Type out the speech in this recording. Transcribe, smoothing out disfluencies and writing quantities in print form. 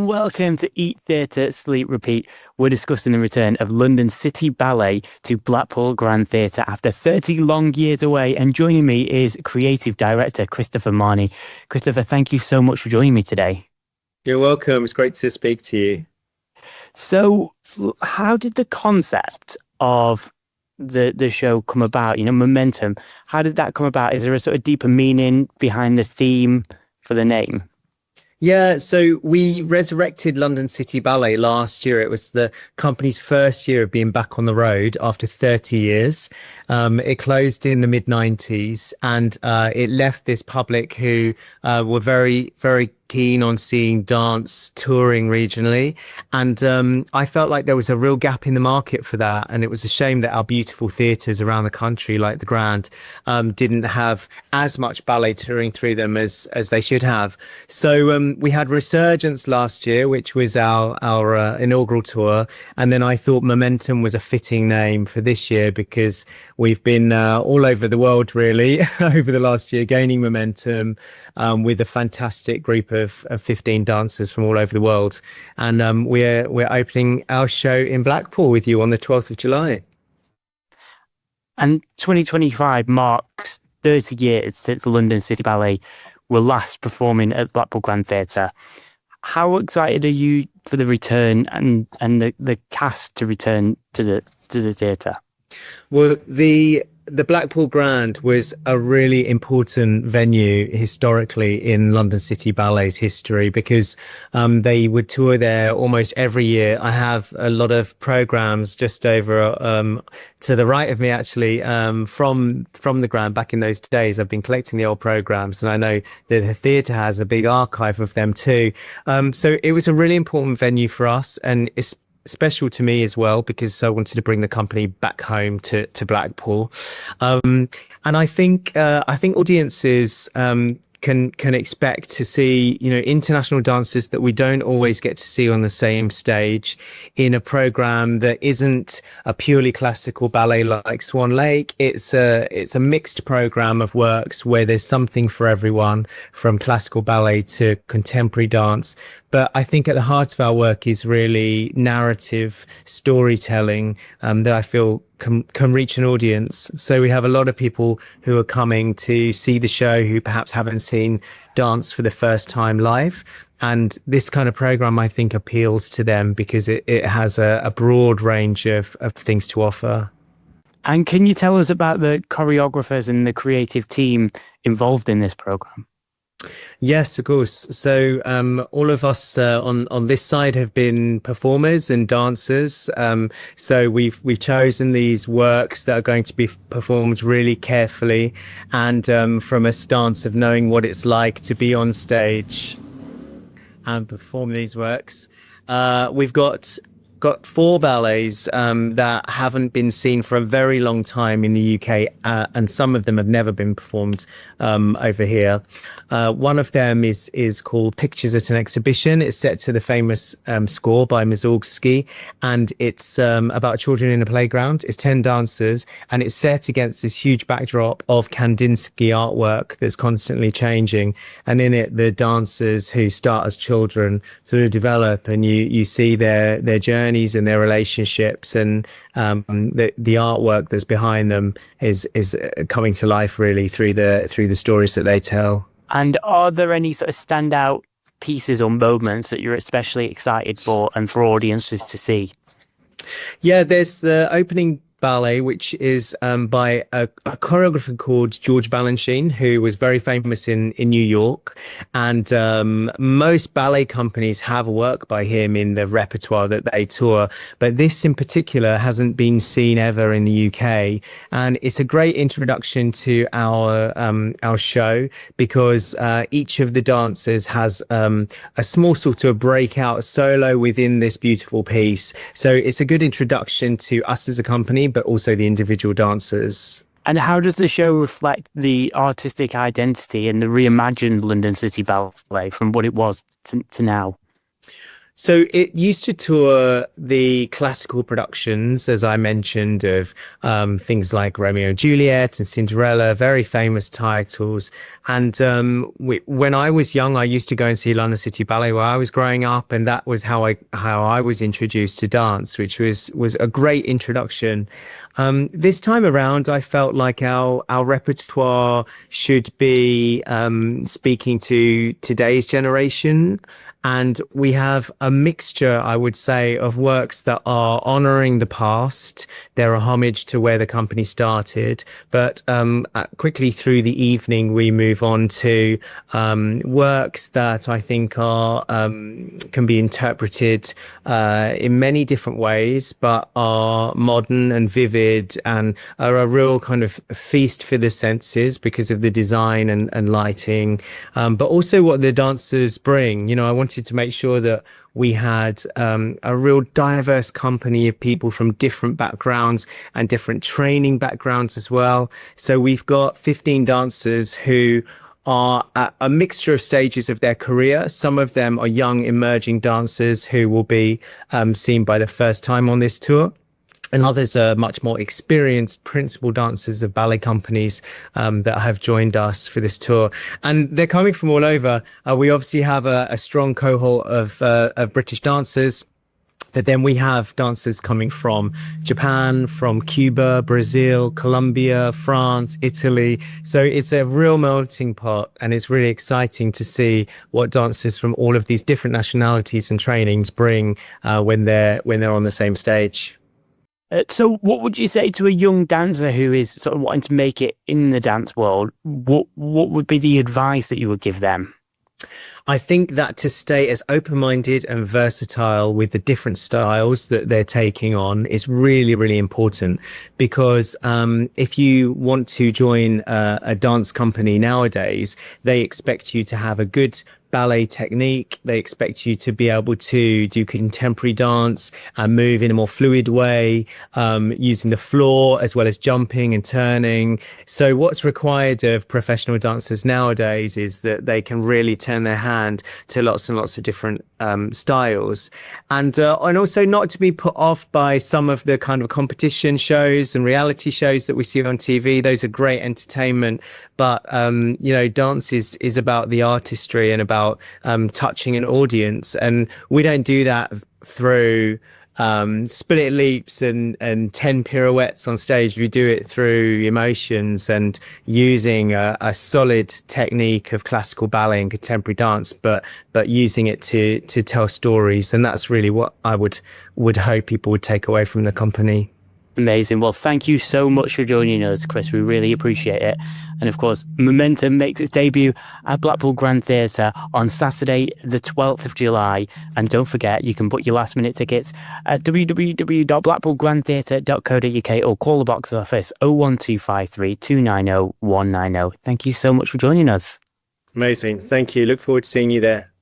and welcome to Eat, Theatre, Sleep, Repeat. We're discussing the return of London City Ballet to Blackpool Grand Theatre after 30 long years away. And joining me is creative director Christopher Marney. Christopher, thank you so much for joining me today. You're welcome. It's great to speak to you. So, how did the concept of the show come about? Momentum. How did that come about? Is there a sort of deeper meaning behind the theme for the name? Yeah, so we resurrected London City Ballet last year. It was the company's first year of being back on the road after 30 years. It closed in the mid-90s and it left this public who were very, very keen on seeing dance touring regionally. And I felt like there was a real gap in the market for that. And it was a shame that our beautiful theatres around the country, like the Grand, didn't have as much ballet touring through them as they should have. So we had Resurgence last year, which was our inaugural tour. And then I thought Momentum was a fitting name for this year because we've been all over the world, really, over the last year, gaining momentum with a fantastic group of 15 dancers from all over the world. And we're opening our show in Blackpool with you on the 12th of July. And 2025 marks 30 years since London City Ballet were last performing at Blackpool Grand Theatre. How excited are you for the return and the cast to return to the theatre? Well, the Blackpool Grand was a really important venue historically in London City Ballet's history because they would tour there almost every year. I have a lot of programs just over to the right of me, actually, from the Grand back in those days. I've been collecting the old programs, and I know that the theatre has a big archive of them too. So it was a really important venue for us, and it's special to me as well because I wanted to bring the company back home to Blackpool, and I think audiences can expect to see international dancers that we don't always get to see on the same stage in a program that isn't a purely classical ballet like Swan Lake. It's a mixed program of works where there's something for everyone, from classical ballet to contemporary dance. But I think at the heart of our work is really narrative storytelling that I feel can reach an audience. So we have a lot of people who are coming to see the show who perhaps haven't seen dance for the first time live. And this kind of program, I think, appeals to them because it has a broad range of things to offer. And can you tell us about the choreographers and the creative team involved in this program? Yes, of course. So all of us on this side have been performers and dancers. So we've chosen these works that are going to be performed really carefully and from a stance of knowing what it's like to be on stage and perform these works. We've got 4 ballets that haven't been seen for a very long time in the UK, and some of them have never been performed over here. One of them is called Pictures at an Exhibition. It's set to the famous score by Mussorgsky, and it's about children in a playground. It's 10 dancers, and it's set against this huge backdrop of Kandinsky artwork that's constantly changing. And in it, the dancers who start as children sort of develop, and you see their journey and their relationships, and the artwork that's behind them is coming to life really through the stories that they tell. And are there any sort of standout pieces or moments that you're especially excited for and for audiences to see? Yeah, there's the opening ballet, which is by a choreographer called George Balanchine, who was very famous in New York. And most ballet companies have work by him in the repertoire that they tour. But this in particular hasn't been seen ever in the UK. And it's a great introduction to our show because each of the dancers has a small sort of breakout solo within this beautiful piece. So it's a good introduction to us as a company, but also the individual dancers. And how does the show reflect the artistic identity and the reimagined London City Ballet from what it was to now? So it used to tour the classical productions, as I mentioned, of things like Romeo and Juliet and Cinderella, very famous titles. And when I was young, I used to go and see London City Ballet where I was growing up, and that was how I was introduced to dance, which was a great introduction. This time around, I felt like our repertoire should be speaking to today's generation. And we have a mixture, I would say, of works that are honoring the past. They're a homage to where the company started. But quickly through the evening, we move on to works that I think are can be interpreted in many different ways, but are modern and vivid and are a real kind of feast for the senses because of the design and lighting, but also what the dancers bring. I wanted to make sure that we had a real diverse company of people from different backgrounds and different training backgrounds as well. So we've got 15 dancers who are at a mixture of stages of their career. Some of them are young emerging dancers who will be seen by the first time on this tour. And others are much more experienced principal dancers of ballet companies that have joined us for this tour. And they're coming from all over. We obviously have a strong cohort of British dancers. But then we have dancers coming from Japan, from Cuba, Brazil, Colombia, France, Italy. So it's a real melting pot, and it's really exciting to see what dancers from all of these different nationalities and trainings bring when they're on the same stage. So what would you say to a young dancer who is sort of wanting to make it in the dance world? What would be the advice that you would give them? I think that to stay as open-minded and versatile with the different styles that they're taking on is really, really important, because if you want to join a dance company nowadays, they expect you to have a good ballet technique. They expect you to be able to do contemporary dance and move in a more fluid way, using the floor as well as jumping and turning. So what's required of professional dancers nowadays is that they can really turn their hand to lots and lots of different styles, and also not to be put off by some of the kind of competition shows and reality shows that we see on TV. Those are great entertainment, but dance is about the artistry and about touching an audience, and we don't do that through split leaps and 10 pirouettes on stage. We do it through emotions and using a solid technique of classical ballet and contemporary dance, but using it to tell stories. And that's really what I would hope people would take away from the company. Amazing. Well, thank you so much for joining us, Chris. We really appreciate it. And of course, Momentum makes its debut at Blackpool Grand Theatre on Saturday, the 12th of July. And don't forget, you can book your last minute tickets at www.blackpoolgrandtheatre.co.uk or call the box office 01253 290 190. Thank you so much for joining us. Amazing. Thank you. Look forward to seeing you there.